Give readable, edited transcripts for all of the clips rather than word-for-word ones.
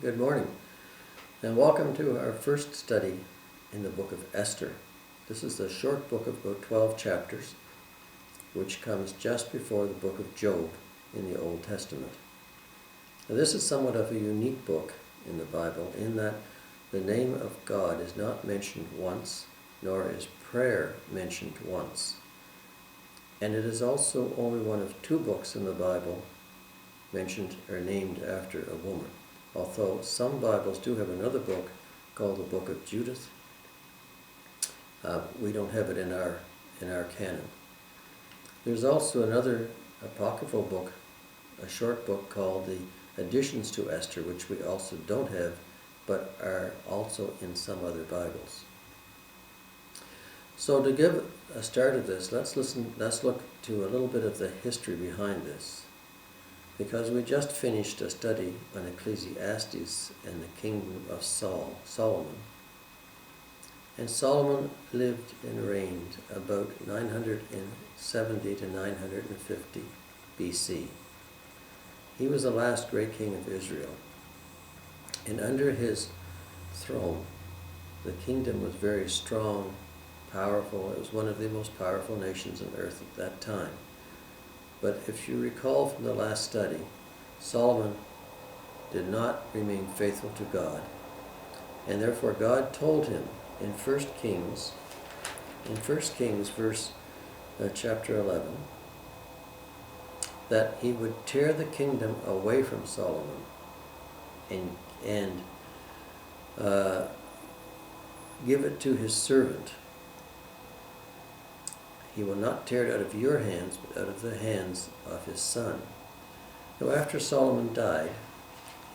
Good morning, and welcome to our first study in the Book of Esther. This is a short book of about 12 chapters, which comes just before the book of Job in the Old Testament. Now, this is somewhat of a unique book in the Bible in that the name of God is not mentioned once, nor is prayer mentioned once. And it is also only one of two books in the Bible mentioned or named after a woman. Although some Bibles do have another book called the Book of Judith, we don't have it in our canon. There's also another apocryphal book, a short book called the Additions to Esther, which we also don't have, but are also in some other Bibles. So to give a start of this, let's look to a little bit of the history behind this. Because we just finished a study on Ecclesiastes and the kingdom of Solomon. And Solomon lived and reigned about 970 to 950 BC. He was the last great king of Israel. And under his throne, the kingdom was very strong, powerful. It was one of the most powerful nations on earth at that time. But if you recall from the last study, Solomon did not remain faithful to God. And therefore God told him in 1 Kings chapter 11, that he would tear the kingdom away from Solomon and give it to his servant. He will not tear it out of your hands, but out of the hands of his son. Now after Solomon died,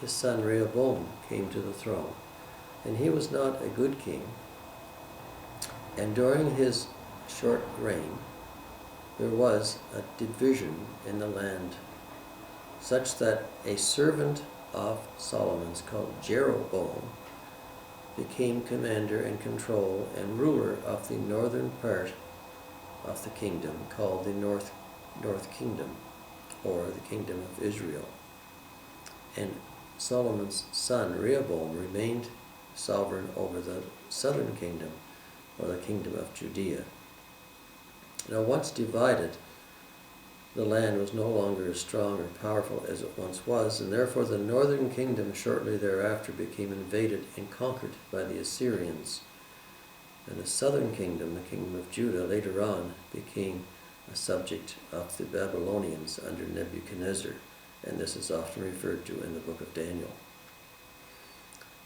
his son Rehoboam came to the throne. And he was not a good king. And during his short reign, there was a division in the land, such that a servant of Solomon's called Jeroboam became commander and control and ruler of the northern part of the kingdom, called the North Kingdom, or the Kingdom of Israel. And Solomon's son Rehoboam remained sovereign over the southern kingdom, or the Kingdom of Judea. Now once divided, the land was no longer as strong or powerful as it once was, and therefore the northern kingdom shortly thereafter became invaded and conquered by the Assyrians. And the southern kingdom, the kingdom of Judah, later on became a subject of the Babylonians under Nebuchadnezzar, and this is often referred to in the book of Daniel.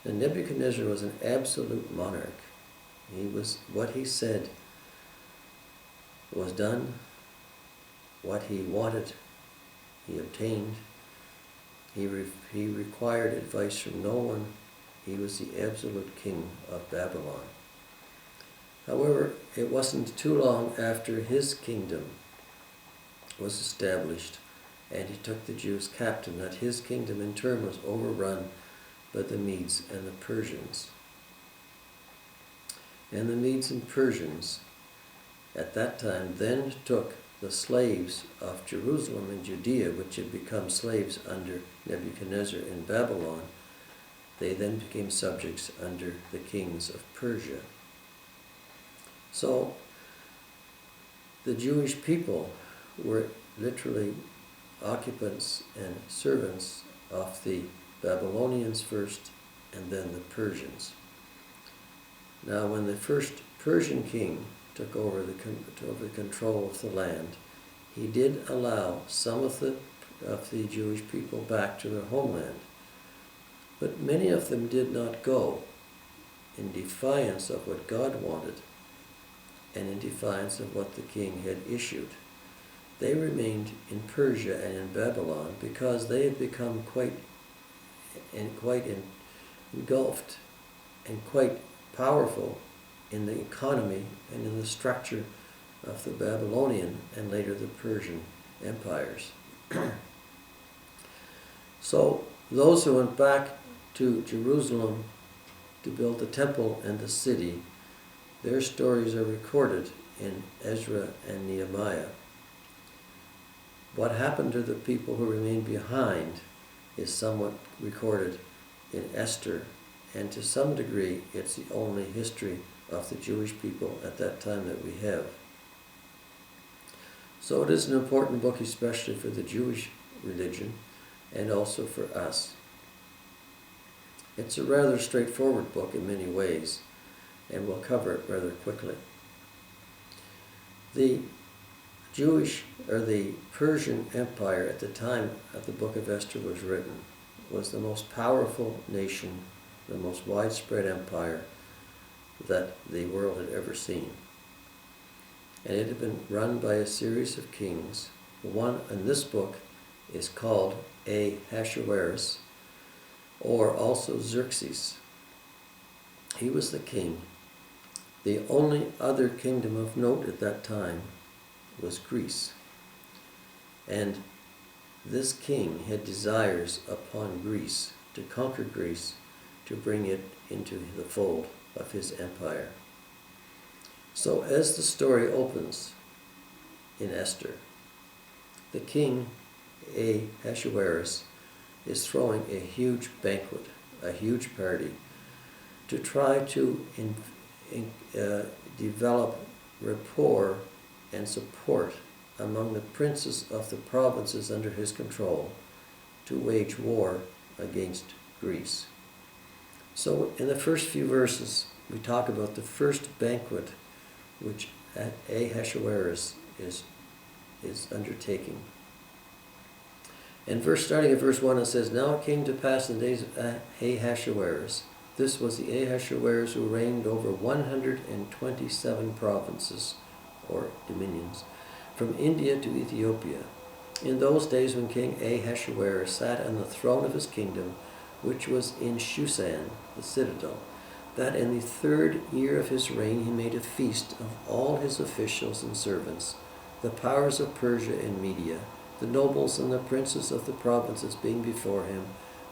And Nebuchadnezzar was an absolute monarch. What he said was done. What he wanted, he obtained. He required advice from no one. He was the absolute king of Babylon. However, it wasn't too long after his kingdom was established and he took the Jews captive that his kingdom in turn was overrun by the Medes and the Persians. And the Medes and Persians at that time then took the slaves of Jerusalem and Judea, which had become slaves under Nebuchadnezzar in Babylon. They then became subjects under the kings of Persia. So the Jewish people were literally occupants and servants of the Babylonians first, and then the Persians. Now when the first Persian king took over the control of the land, he did allow some of the Jewish people back to their homeland. But many of them did not go, in defiance of what God wanted and in defiance of what the king had issued. They remained in Persia and in Babylon because they had become quite engulfed and quite powerful in the economy and in the structure of the Babylonian and later the Persian empires. So those who went back to Jerusalem to build the temple and the city, their stories are recorded in Ezra and Nehemiah. What happened to the people who remained behind is somewhat recorded in Esther, and to some degree it's the only history of the Jewish people at that time that we have. So it is an important book, especially for the Jewish religion and also for us. It's a rather straightforward book in many ways, and we'll cover it rather quickly. The Persian Empire at the time that the Book of Esther was written was the most powerful nation, the most widespread empire that the world had ever seen. And it had been run by a series of kings. The one in this book is called Ahasuerus, or also Xerxes. He was the king. The only other kingdom of note at that time was Greece. And this king had desires upon Greece, to conquer Greece, to bring it into the fold of his empire. So as the story opens in Esther, the king Ahasuerus is throwing a huge banquet, a huge party, to try to develop rapport and support among the princes of the provinces under his control to wage war against Greece. So in the first few verses, we talk about the first banquet which Ahasuerus is undertaking. And starting at verse 1, it says, "Now it came to pass in the days of Ahasuerus." This was the Ahasuerus who reigned over 127 provinces, or dominions, from India to Ethiopia. In those days when King Ahasuerus sat on the throne of his kingdom, which was in Shushan, the citadel, that in the 3rd year of his reign he made a feast of all his officials and servants, the powers of Persia and Media, the nobles and the princes of the provinces being before him,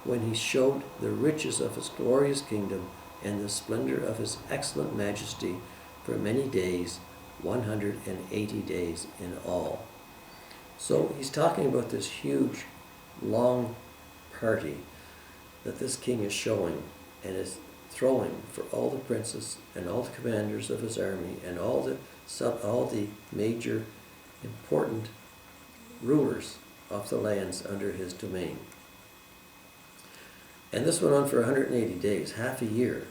when he showed the riches of his glorious kingdom and the splendor of his excellent majesty for many days, 180 days in all. So he's talking about this huge, long party that this king is showing and is throwing for all the princes and all the commanders of his army and all the major important rulers of the lands under his domain. And this went on for 180 days, half a year.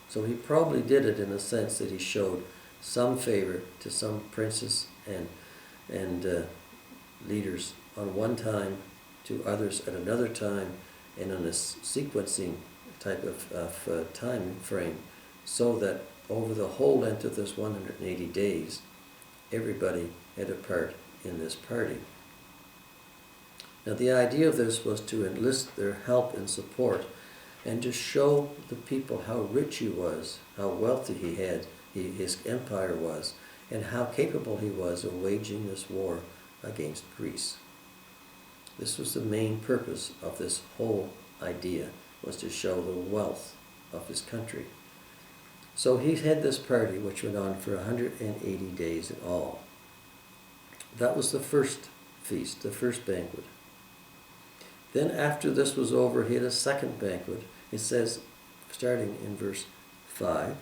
So he probably did it in the sense that he showed some favor to some princes and leaders on one time, to others at another time, and on a sequencing type of time frame, so that over the whole length of this 180 days, everybody had a part in this party. Now the idea of this was to enlist their help and support, and to show the people how rich he was, how wealthy his empire was, and how capable he was of waging this war against Greece. This was the main purpose of this whole idea, was to show the wealth of his country. So he had this party which went on for 180 days in all. That was the first feast, the first banquet. Then after this was over, he had a second banquet. It says, starting in verse 5,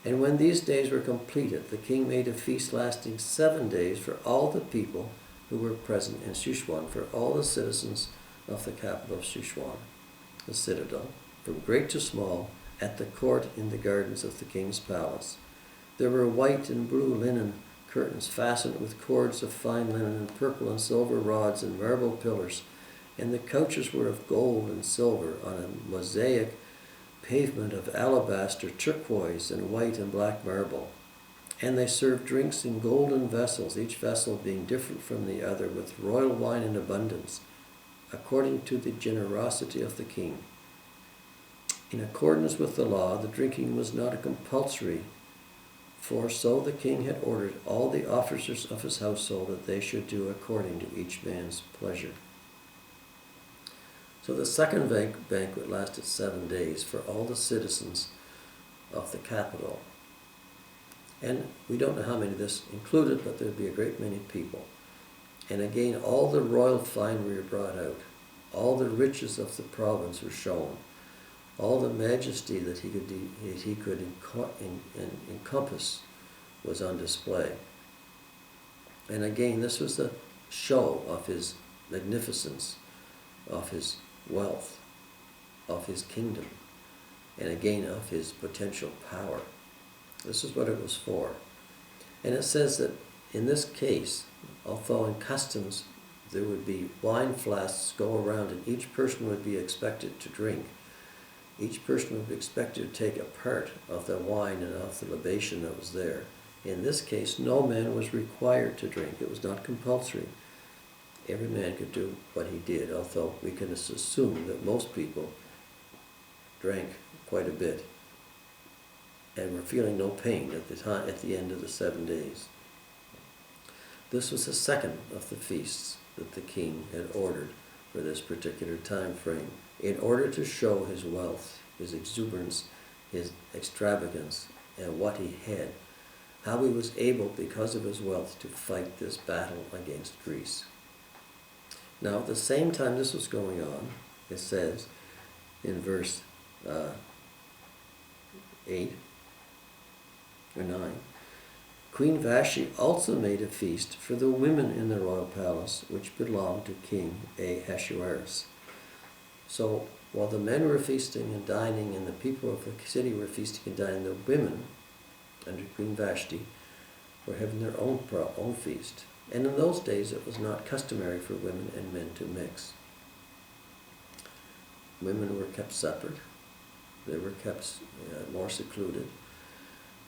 "And when these days were completed, the king made a feast lasting 7 days for all the people who were present in Shushan, for all the citizens of the capital of Shushan, the citadel, from great to small, at the court in the gardens of the king's palace. There were white and blue linen curtains fastened with cords of fine linen and purple and silver rods and marble pillars, and the couches were of gold and silver on a mosaic pavement of alabaster, turquoise, and white and black marble. And they served drinks in golden vessels, each vessel being different from the other, with royal wine in abundance, according to the generosity of the king. In accordance with the law, the drinking was not a compulsory, for so the king had ordered all the officers of his household that they should do according to each man's pleasure." So the second banquet lasted 7 days for all the citizens of the capital. And we don't know how many this included, but there'd be a great many people. And again, all the royal finery were brought out. All the riches of the province were shown. all the majesty that he could encompass was on display. And again, this was the show of his magnificence, of his wealth, of his kingdom, and again of his potential power. This is what it was for. And it says that in this case, although in customs there would be wine flasks go around and each person would be expected to drink, each person would be expected to take a part of the wine and of the libation that was there. In this case, no man was required to drink. It was not compulsory. Every man could do what he did, although we can assume that most people drank quite a bit and were feeling no pain at the end of the 7 days. This was the second of the feasts that the king had ordered for this particular time frame, in order to show his wealth, his exuberance, his extravagance, and what he had, how he was able, because of his wealth, to fight this battle against Greece. Now, at the same time this was going on, it says in verse 8 or 9, Queen Vashti also made a feast for the women in the royal palace, which belonged to King Ahasuerus. So, while the men were feasting and dining, and the people of the city were feasting and dining, the women, under Queen Vashti, were having their own feast. And in those days, it was not customary for women and men to mix. Women were kept separate. They were kept more secluded.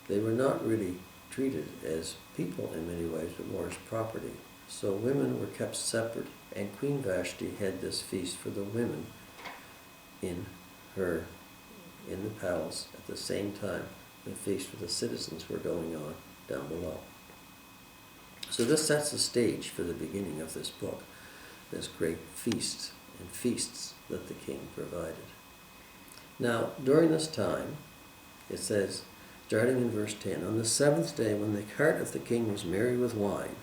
They were not really treated as people in many ways, but more as property. So women were kept separate, and Queen Vashti had this feast for the women in the palace. At the same time, the feast for the citizens were going on down below. So this sets the stage for the beginning of this book, this great feasts and feasts that the king provided. Now, during this time, it says, starting in verse 10, on the 7th day, when the heart of the king was merry with wine,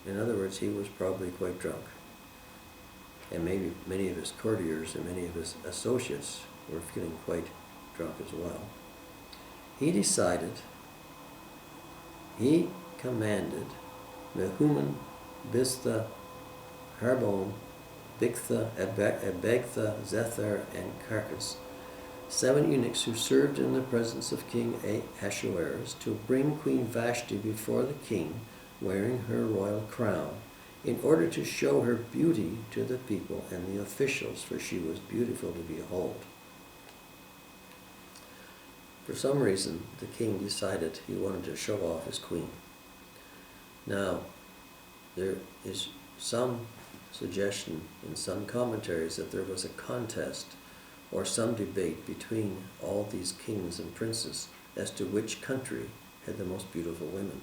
in other words, he was probably quite drunk, and maybe many of his courtiers and many of his associates were feeling quite drunk as well, he commanded Mehuman, Biztha, Harbon, Bigtha, Abagtha, Zethar, and Carcas, 7 eunuchs who served in the presence of King Ahasuerus, to bring Queen Vashti before the king, wearing her royal crown, in order to show her beauty to the people and the officials, for she was beautiful to behold. For some reason, the king decided he wanted to show off his queen. Now, there is some suggestion in some commentaries that there was a contest or some debate between all these kings and princes as to which country had the most beautiful women.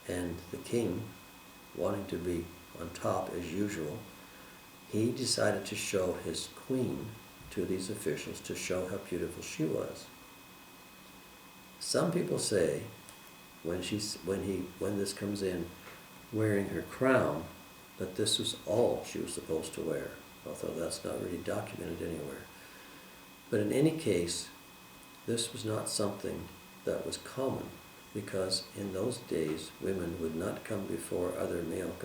And the king, wanting to be on top as usual, he decided to show his queen to these officials to show how beautiful she was. Some people say when this comes in, wearing her crown, that this was all she was supposed to wear, although that's not really documented anywhere. But in any case, this was not something that was common, because in those days women would not come before other male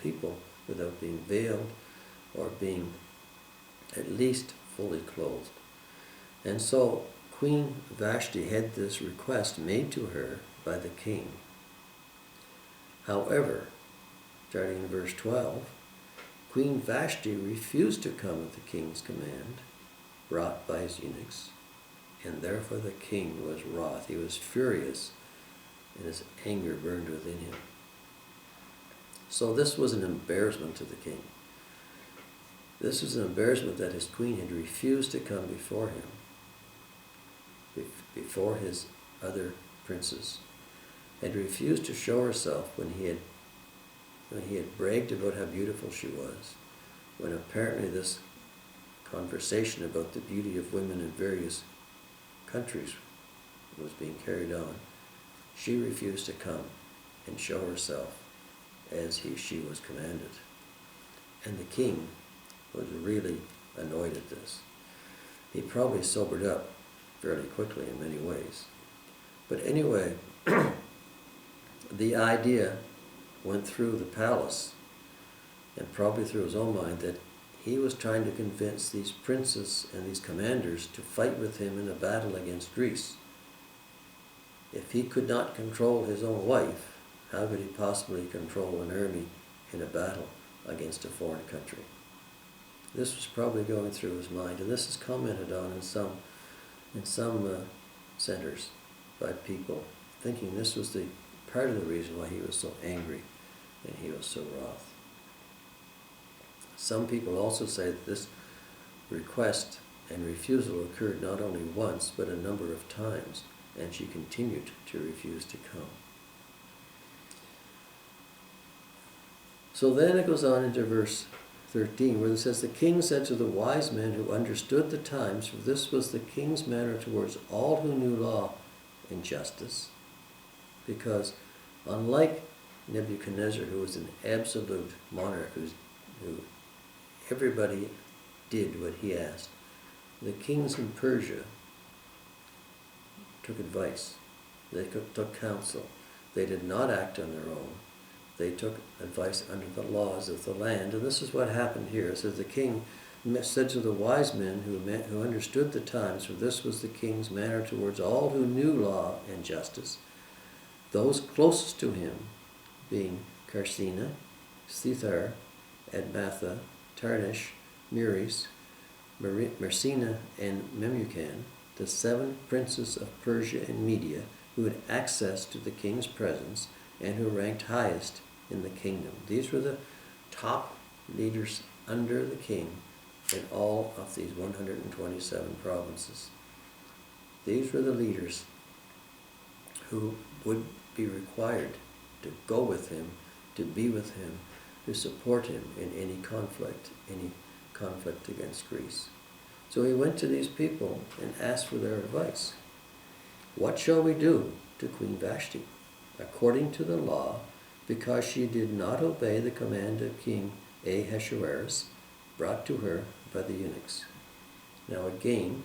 people without being veiled or being at least fully clothed. And so Queen Vashti had this request made to her by the king. However, starting in verse 12, Queen Vashti refused to come at the king's command, brought by his eunuchs, and therefore the king was wroth. He was furious, and his anger burned within him. So this was an embarrassment to the king. This was an embarrassment that his queen had refused to come before him, before his other princes, had refused to show herself when he had bragged about how beautiful she was, when apparently this conversation about the beauty of women in various countries was being carried on. She refused to come and show herself as she was commanded. And the king was really annoyed at this. he probably sobered up fairly quickly in many ways. But anyway, the idea went through the palace and probably through his own mind that he was trying to convince these princes and these commanders to fight with him in a battle against Greece. If he could not control his own wife, how could he possibly control an army in a battle against a foreign country? This was probably going through his mind, and this is commented on in some centers by people, thinking this was the part of the reason why he was so angry and he was so wroth. Some people also say that this request and refusal occurred not only once, but a number of times, and she continued to refuse to come. So then it goes on into verse 13, where it says, "The king said to the wise men who understood the times, for this was the king's manner towards all who knew law and justice," because unlike Nebuchadnezzar, who was an absolute monarch, who everybody did what he asked, the kings in Persia took advice. They took counsel. They did not act on their own. They took advice under the laws of the land. And this is what happened here. It says, "The king said to the wise men who understood the times, for this was the king's manner towards all who knew law and justice, those closest to him, being Carcina, Sethar, Admatha, Tarnish, Meres, Mersina, and Memucan, the 7 princes of Persia and Media, who had access to the king's presence and who ranked highest in the kingdom." These were the top leaders under the king in all of these 127 provinces. These were the leaders who would be required to go with him, to be with him, to support him in any conflict against Greece. So he went to these people and asked for their advice. "What shall we do to Queen Vashti, according to the law, because she did not obey the command of King Ahasuerus, brought to her by the eunuchs?" Now again,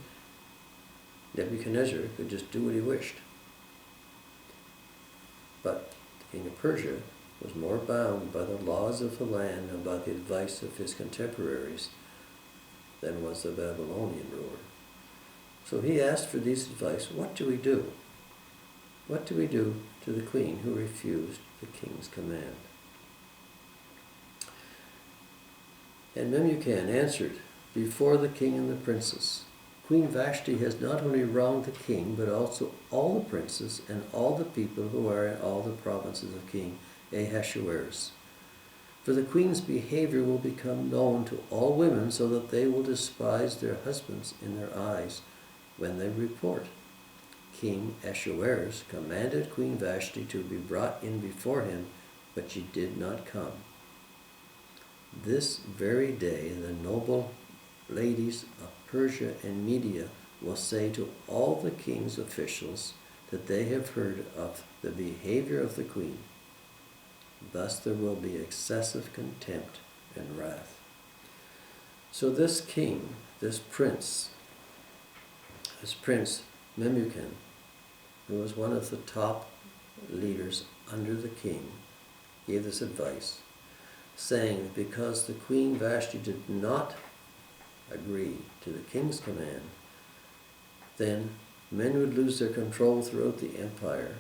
Nebuchadnezzar could just do what he wished. But the king of Persia was more bound by the laws of the land and by the advice of his contemporaries than was the Babylonian ruler. So he asked for this advice. What do we do? What do we do to the queen who refused the king's command? And Memucan answered before the king and the princes, "Queen Vashti has not only wronged the king, but also all the princes and all the people who are in all the provinces of King Ahasuerus. For the queen's behavior will become known to all women, so that they will despise their husbands in their eyes when they report. King Ahasuerus commanded Queen Vashti to be brought in before him, but she did not come. This very day the noble ladies of Persia and Media will say to all the king's officials that they have heard of the behavior of the queen. Thus there will be excessive contempt and wrath." So this king, this prince Memucan, who was one of the top leaders under the king, gave this advice, saying that because the Queen Vashti did not agree to the king's command, then men would lose their control throughout the empire,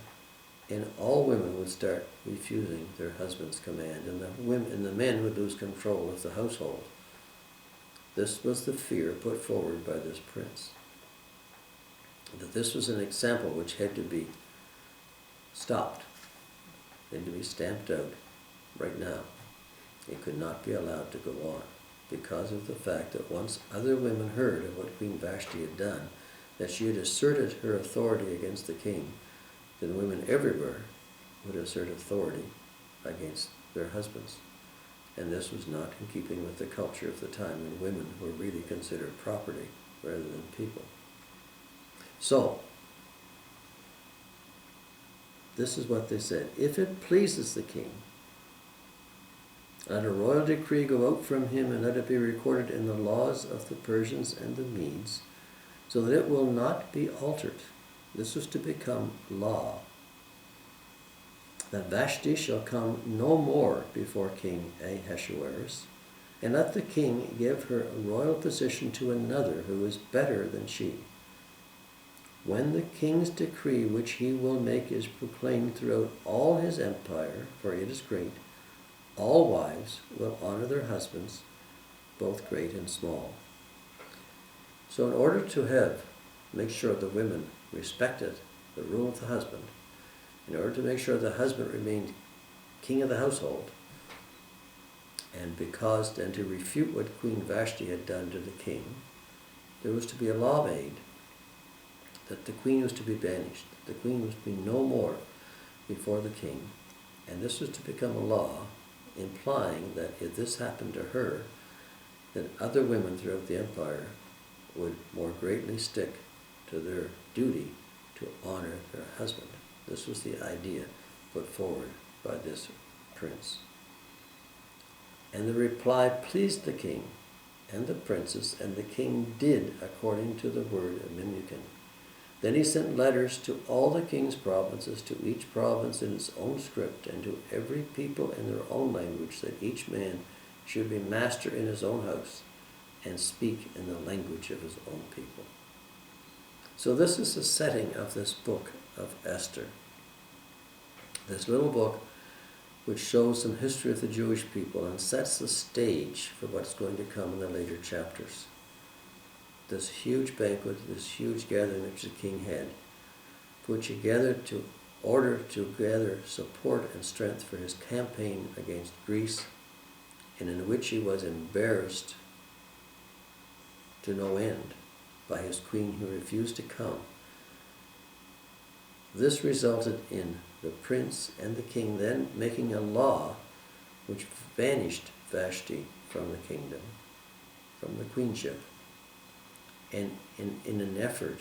and all women would start refusing their husband's command, and the men would lose control of the household. This was the fear put forward by this prince, that this was an example which had to be stopped, had to be stamped out right now. It could not be allowed to go on, because of the fact that once other women heard of what Queen Vashti had done, that she had asserted her authority against the king, then women everywhere would assert authority against their husbands. And this was not in keeping with the culture of the time, when women were really considered property rather than people. So, this is what they said: "If it pleases the king, let a royal decree go out from him, and let it be recorded in the laws of the Persians and the Medes, so that it will not be altered. This was to become law. That Vashti shall come no more before King Ahasuerus, and let the king give her a royal position to another who is better than she. When the king's decree which he will make is proclaimed throughout all his empire, for it is great, all wives will honor their husbands, both great and small. So in order to make sure the women respected the rule of the husband, in order to make sure the husband remained king of the household, and to refute what Queen Vashti had done to the king, there was to be a law made that the queen was to be banished. The queen was to be no more before the king, and this was to become a law, implying that if this happened to her, then other women throughout the empire would more greatly stick to their duty to honor their husband. This was the idea put forward by this prince. And the reply pleased the king and the princess, and the king did according to the word of Memucan. Then he sent letters to all the king's provinces, to each province in its own script, and to every people in their own language, that each man should be master in his own house and speak in the language of his own people. So this is the setting of this book of Esther. This little book which shows some history of the Jewish people and sets the stage for what's going to come in the later chapters. This huge banquet, this huge gathering which the king had, put together to order to gather support and strength for his campaign against Greece, and in which he was embarrassed to no end by his queen who refused to come. This resulted in the prince and the king then making a law which banished Vashti from the kingdom, from the queenship, and in an effort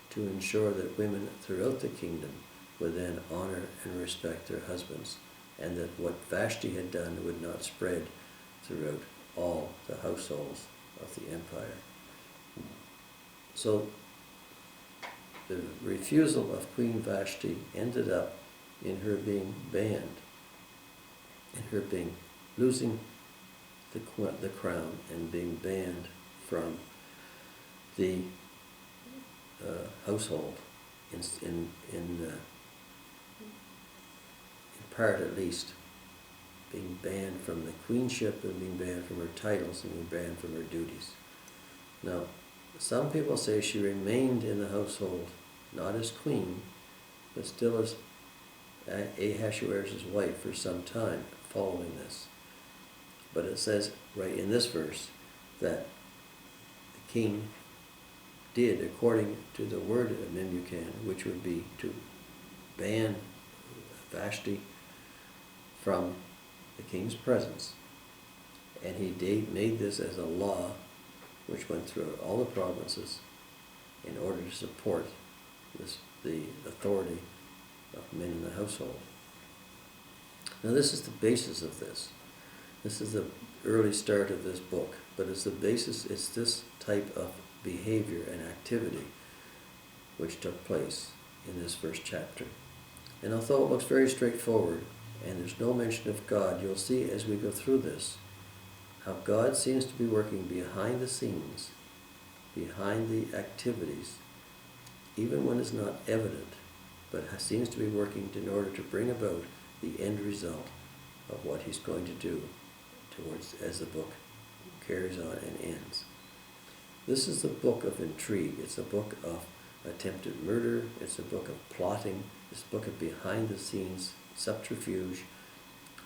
to ensure that women throughout the kingdom would then honor and respect their husbands, and that what Vashti had done would not spread throughout all the households of the empire. So the refusal of Queen Vashti ended up in her being banned, in her losing the crown and being banned from the household, in part at least, being banned from the queenship and being banned from her titles and being banned from her duties. Now, some people say she remained in the household, not as queen, but still as Ahasuerus' wife for some time following this. But it says right in this verse that the king did according to the word of Memucan, which would be to ban Vashti from the king's presence. And he made this as a law which went through all the provinces in order to support the authority of men in the household. Now this is the basis of this. This is the early start of this book, but it's the basis, it's this type of behavior and activity which took place in this first chapter. And although it looks very straightforward and there's no mention of God, you'll see as we go through this how God seems to be working behind the scenes, behind the activities, even when it's not evident, but seems to be working in order to bring about the end result of what he's going to do towards as the book carries on and ends. This is the book of intrigue. It's a book of attempted murder. It's a book of plotting. It's a book of behind the scenes subterfuge,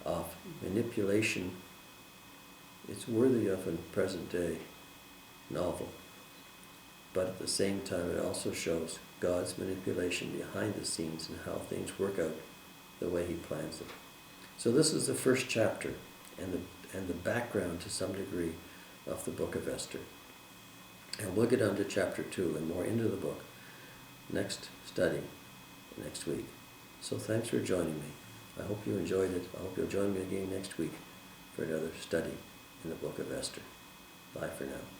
of manipulation. It's worthy of a present day novel. But at the same time, it also shows God's manipulation behind the scenes and how things work out the way he plans them. So this is the first chapter and the background to some degree of the Book of Esther. And we'll get on to chapter 2 and more into the book next study, next week. So thanks for joining me. I hope you enjoyed it. I hope you'll join me again next week for another study in the Book of Esther. Bye for now.